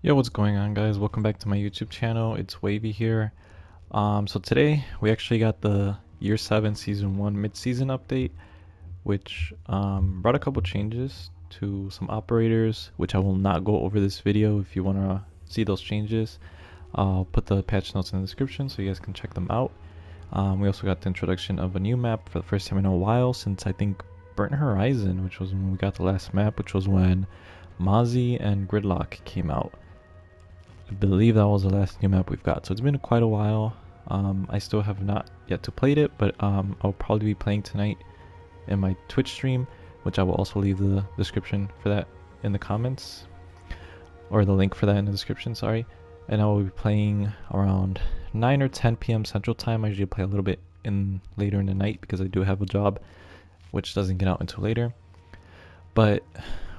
Yo, what's going on, guys? Welcome back to my YouTube channel. It's Wavy here. So today we actually got the Year 7 Season 1 mid-season update, which brought a couple changes to some operators, which I will not go over this video. If you want to see those changes, I'll put the patch notes in the description so you guys can check them out. We also got the introduction of a new map for the first time in a while since I think Burnt Horizon, which was when we got the last map, which was when Mozzie and Gridlock came out. I believe that was the last new map we've got, so it's been quite a while. I still have not yet to played it, but I'll probably be playing tonight in my Twitch stream, which I will also leave the description for that in the comments, or the link for that in the description, sorry. And I will be playing around 9 or 10 p.m. Central Time. I usually play a little bit later in the night because I do have a job, which doesn't get out until later. But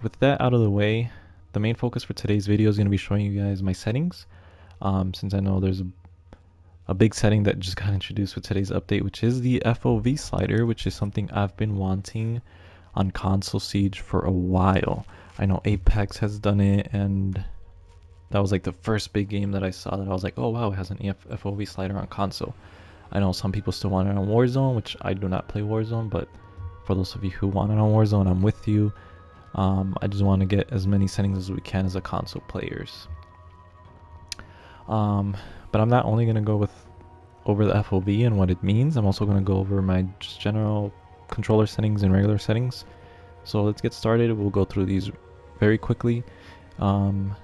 with that out of the way, the main focus for today's video is going to be showing you guys my settings. Since I know there's a big setting that just got introduced with today's update, which is the FOV slider, which is something I've been wanting on console Siege for a while. I know Apex has done it, and that was like the first big game that I saw that I was like, oh wow, it has an FOV slider on console. I know some people still want it on Warzone, which I do not play Warzone, but for those of you who want it on Warzone, I'm with you. I just want to get as many settings as we can as a console players. But I'm not only going to go over the FOV and what it means, I'm also going to go over my just general controller settings and regular settings. So let's get started. We'll go through these very quickly. So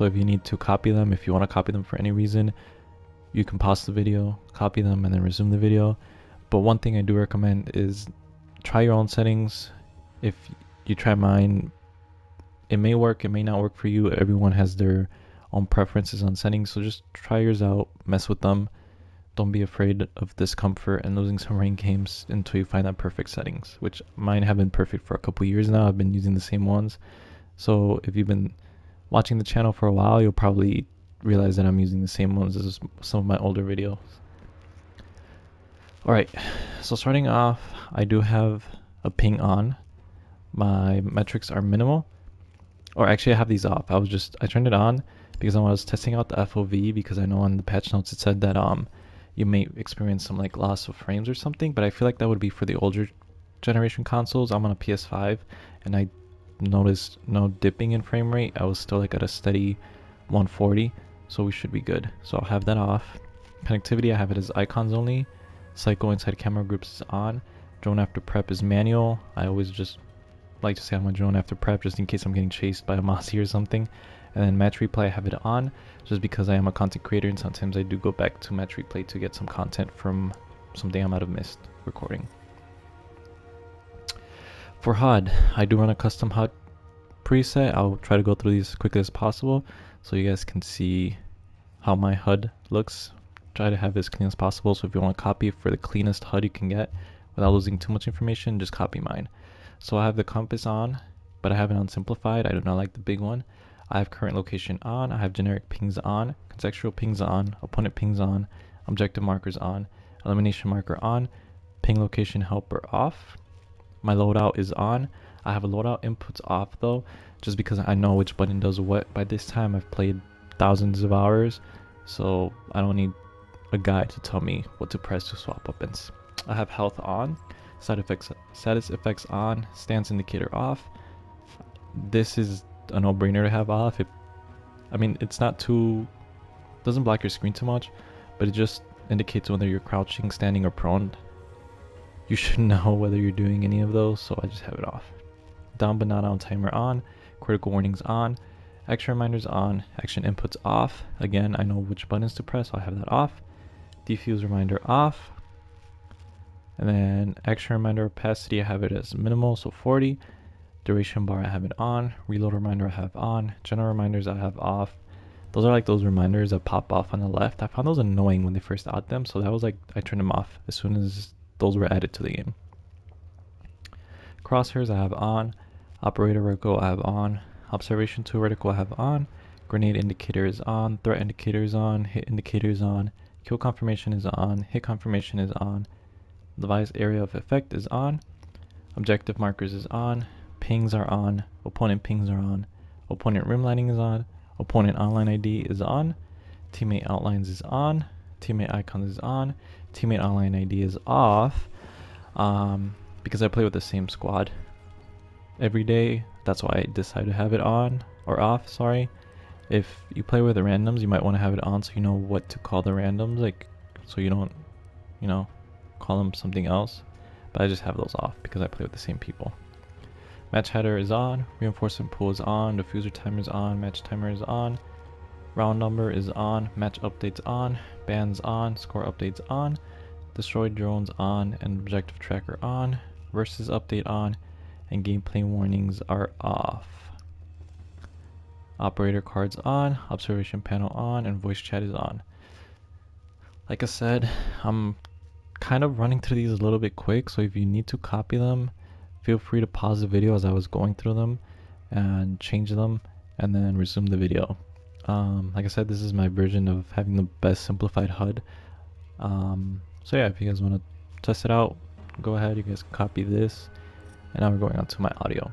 if you need to copy them, if you want to copy them for any reason, you can pause the video, copy them, and then resume the video. But one thing I do recommend is try your own settings. If you try mine, it may work, it may not work for you. Everyone has their own preferences on settings, so just try yours out, mess with them. Don't be afraid of discomfort and losing some rank games until you find that perfect settings, which mine have been perfect for a couple years now. I've been using the same ones. So if you've been watching the channel for a while, you'll probably realize that I'm using the same ones as some of my older videos. Alright, so starting off, I do have a ping on. My metrics are minimal. Or actually I have these off. I turned it on because I was testing out the FOV, because I know on the patch notes it said that you may experience some like loss of frames or something, but I feel like that would be for the older generation consoles. I'm on a PS5 and I noticed no dipping in frame rate. I was still like at a steady 140, so we should be good. So I'll have that off. Connectivity, I have it as icons only. Cycle inside camera groups is on. Drone after prep is manual. I always just like to say I'm a drone after prep just in case I'm getting chased by a Mozzie or something. And then match replay, I have it on just because I am a content creator and sometimes I do go back to match replay to get some content from something I might have missed recording. For HUD, I do run a custom HUD preset. I'll try to go through these as quickly as possible so you guys can see how my HUD looks. Try to have it as clean as possible, so if you want to copy for the cleanest HUD you can get without losing too much information, just copy mine. So I have the compass on, but I have it on simplified. I do not like the big one. I have current location on. I have generic pings on, contextual pings on, opponent pings on, objective markers on, elimination marker on, ping location helper off. My loadout is on. I have a loadout inputs off though, just because I know which button does what. By this time I've played thousands of hours, so I don't need a guide to tell me what to press to swap weapons. I have health on, status effects on, stance indicator off. This is a no-brainer to have off. I mean, it's not too, doesn't block your screen too much, but it just indicates whether you're crouching, standing, or prone. You should know whether you're doing any of those, so I just have it off. Down but not on timer on, critical warnings on, action reminders on, action inputs off. Again, I know which buttons to press, so I have that off. Defuse reminder off. And then action reminder opacity, I have it as minimal, so 40. Duration bar, I have it on. Reload reminder, I have on. General reminders, I have off. Those are like those reminders that pop off on the left. I found those annoying when they first added them, so that was like, I turned them off as soon as those were added to the game. Crosshairs, I have on. Operator reticle, I have on. Observation tool reticle, I have on. Grenade indicator is on. Threat indicator is on. Hit indicator is on. Kill confirmation is on. Hit confirmation is on. Device area of effect is on. Objective markers is on. Pings are on. Opponent pings are on. Opponent rim lighting is on. Opponent online ID is on. Teammate outlines is on. Teammate icons is on. Teammate online ID is off. Because I play with the same squad every day. That's why I decided to have it on or off, sorry. If you play with the randoms, you might want to have it on so you know what to call the randoms, like so you don't, you know, call them something else. But I just have those off because I play with the same people. Match header is on, reinforcement pool is on, diffuser timer is on, match timer is on, round number is on, match updates on, bans on, score updates on, destroyed drones on, and objective tracker on, versus update on, and gameplay warnings are off. Operator cards on, observation panel on, and voice chat is on. Like I said, I'm kind of running through these a little bit quick, so if you need to copy them, feel free to pause the video as I was going through them and change them and then resume the video. Like I said, this is my version of having the best simplified HUD. So yeah, if you guys want to test it out, go ahead, you guys can copy this. And now we're going on to my audio.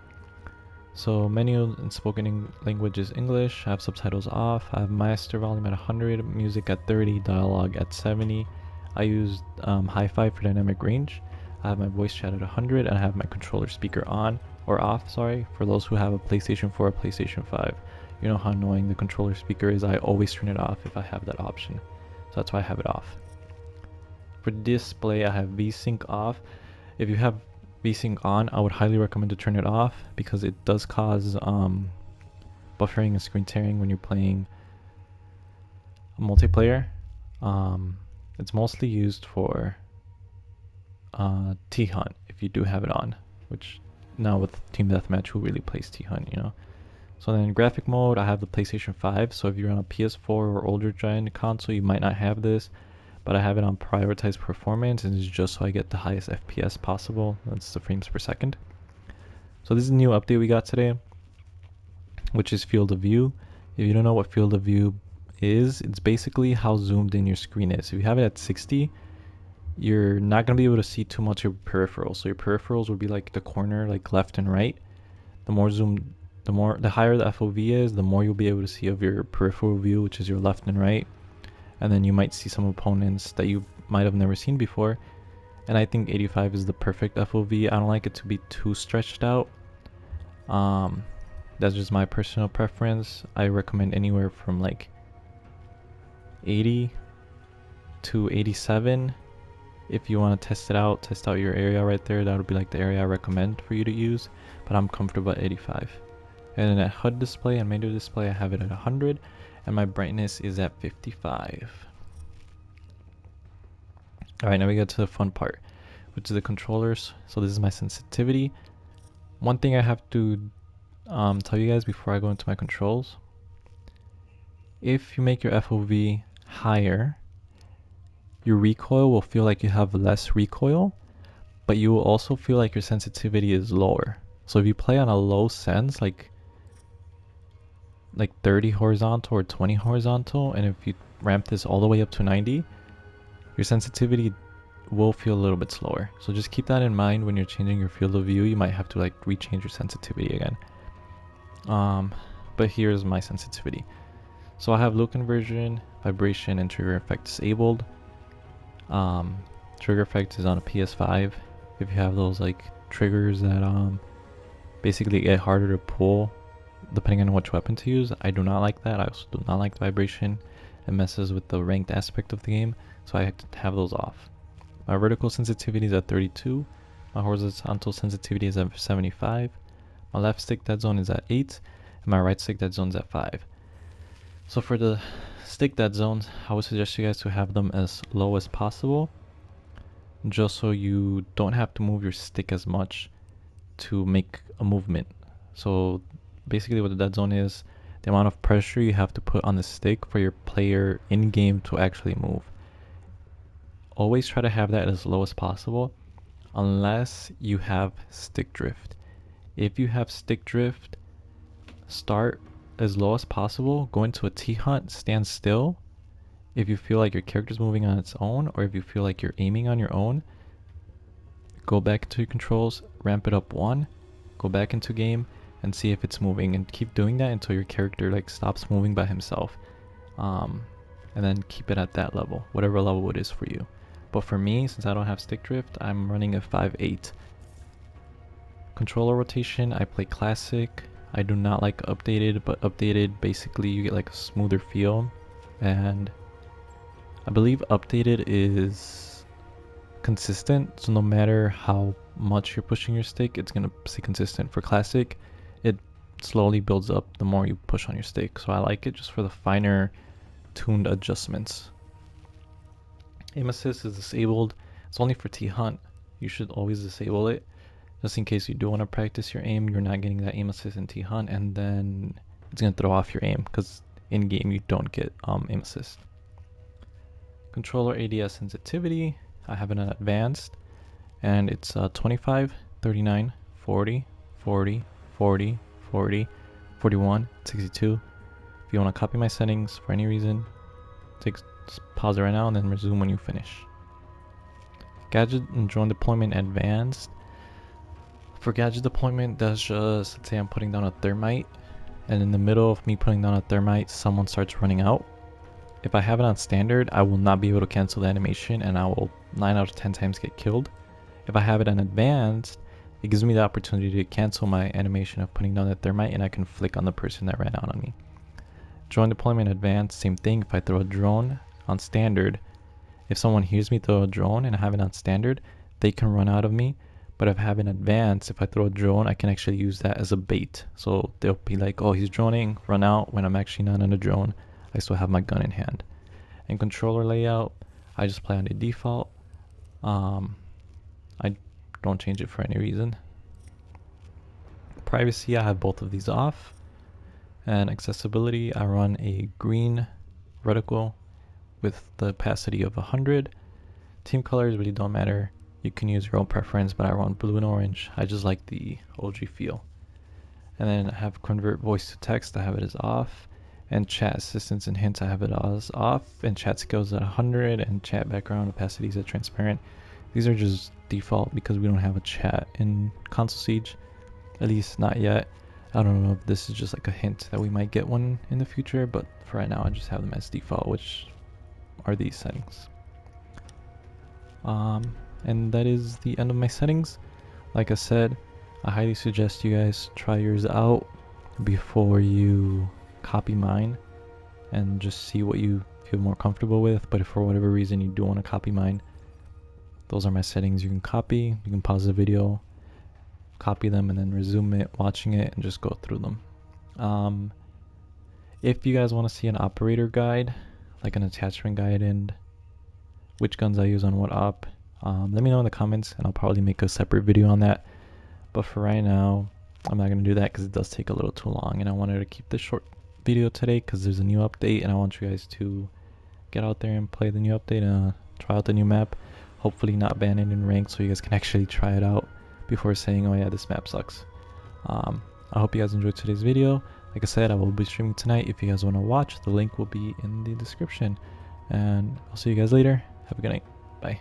So menu in spoken language is English. I have subtitles off. I have master volume at 100, music at 30, dialogue at 70. I used hi-fi for dynamic range. I have my voice chat at 100, and I have my controller speaker on or off, sorry, for those who have a PlayStation 4 or PlayStation 5. You know how annoying the controller speaker is. I always turn it off if I have that option. So that's why I have it off. For display, I have VSync off. If you have VSync on, I would highly recommend to turn it off because it does cause buffering and screen tearing when you're playing multiplayer. It's mostly used for T-Hunt if you do have it on, which now with Team Deathmatch, who really plays T-Hunt, you know. So then in graphic mode, I have the PlayStation 5, so if you're on a PS4 or older gen console, you might not have this, but I have it on prioritized performance, and it's just so I get the highest FPS possible. That's the frames per second. So this is a new update we got today, which is field of view. If you don't know what field of view is, it's basically how zoomed in your screen is. If you have it at 60, you're not going to be able to see too much of your peripherals. So your peripherals would be like the corner, like left and right. The more zoomed, the higher the FOV is, the more you'll be able to see of your peripheral view, which is your left and right. And then you might see some opponents that you might have never seen before. And I think 85 is the perfect FOV. I don't like it to be too stretched out. That's just my personal preference. I recommend anywhere from like 80 to 87. If you want to test out your area right there, that would be like the area I recommend for you to use. But I'm comfortable at 85. And then at HUD display and menu display, I have it at 100. And my brightness is at 55. Alright, now we get to the fun part, which is the controllers. So this is my sensitivity. One thing I have to tell you guys before I go into my controls. If you make your FOV higher, your recoil will feel like you have less recoil, but you will also feel like your sensitivity is lower. So if you play on a low sense, like 30 horizontal or 20 horizontal, and if you ramp this all the way up to 90, your sensitivity will feel a little bit slower. So just keep that in mind when you're changing your field of view. You might have to like rechange your sensitivity again. But here's my sensitivity. So I have low conversion, vibration, and trigger effect disabled. Trigger effect is on a PS5. If you have those like triggers that basically get harder to pull depending on which weapon to use, I do not like that. I also do not like the vibration. It messes with the ranked aspect of the game, so I have to have those off. My vertical sensitivity is at 32. My horizontal sensitivity is at 75. My left stick deadzone is at 8, and my right stick deadzone is at 5. So for the stick deadzones, I would suggest you guys to have them as low as possible, just so you don't have to move your stick as much to make a movement. So basically what the dead zone is, the amount of pressure you have to put on the stick for your player in game to actually move. Always try to have that as low as possible, unless you have stick drift. If you have stick drift, start as low as possible, go into a T-Hunt, stand still. If you feel like your character's moving on its own, or if you feel like you're aiming on your own, go back into your controls, ramp it up 1, go back into game, and see if it's moving, and keep doing that until your character like stops moving by himself. And then keep it at that level, whatever level it is for you. But for me, since I don't have stick drift, I'm running a 5.8. Controller rotation, I play classic. I do not like updated, but updated basically you get like a smoother feel, and I believe updated is consistent, so no matter how much you're pushing your stick, it's gonna stay consistent. For classic, it slowly builds up the more you push on your stick, so I like it just for the finer tuned adjustments. Aim assist is disabled. It's only for T-Hunt. You should always disable it, just in case you do want to practice your aim. You're not getting that aim assist in T-Hunt, and then it's going to throw off your aim, because in game you don't get aim assist. Controller ADS sensitivity, I have it on advanced, and it's 25, 39, 40, 40, 40, 40, 41, 62. If you want to copy my settings for any reason, just pause it right now and then resume when you finish. Gadget and drone deployment advanced. For gadget deployment, that's just, let's say I'm putting down a thermite, and in the middle of me putting down a thermite, someone starts running out. If I have it on standard, I will not be able to cancel the animation, and I will 9 out of 10 times get killed. If I have it on advanced, it gives me the opportunity to cancel my animation of putting down the thermite, and I can flick on the person that ran out on me. Drone deployment advanced, same thing. If I throw a drone on standard, if someone hears me throw a drone and I have it on standard, they can run out of me. But if I have it advanced, if I throw a drone, I can actually use that as a bait. So they'll be like, oh, he's droning, run out, when I'm actually not on a drone. I still have my gun in hand. And controller layout, I just play on the default. I don't change it for any reason. Privacy, I have both of these off. And accessibility, I run a green reticle with the opacity of 100. Team colors really don't matter. You can use your own preference, but I run blue and orange. I just like the OG feel. And then I have convert voice to text, I have it as off. And chat assistance and hints, I have it as off. And chat skills at 100, and chat background opacities at transparent. These are just default because we don't have a chat in Console Siege, at least not yet. I don't know if this is just like a hint that we might get one in the future, but for right now I just have them as default, which are these settings. And that is the end of my settings. Like I said, I highly suggest you guys try yours out before you copy mine and just see what you feel more comfortable with. But if for whatever reason you do want to copy mine, those are my settings. You can copy, you can pause the video, copy them, and then resume it, watching it, and just go through them. If you guys want to see an operator guide, like an attachment guide and which guns I use on what op, let me know in the comments and I'll probably make a separate video on that. But for right now, I'm not going to do that because it does take a little too long, and I wanted to keep this short video today because there's a new update and I want you guys to get out there and play the new update and try out the new map. Hopefully not ban it in ranked so you guys can actually try it out before saying, oh yeah, this map sucks. I hope you guys enjoyed today's video. Like I said, I will be streaming tonight. If you guys want to watch, the link will be in the description. And I'll see you guys later. Have a good night. Bye.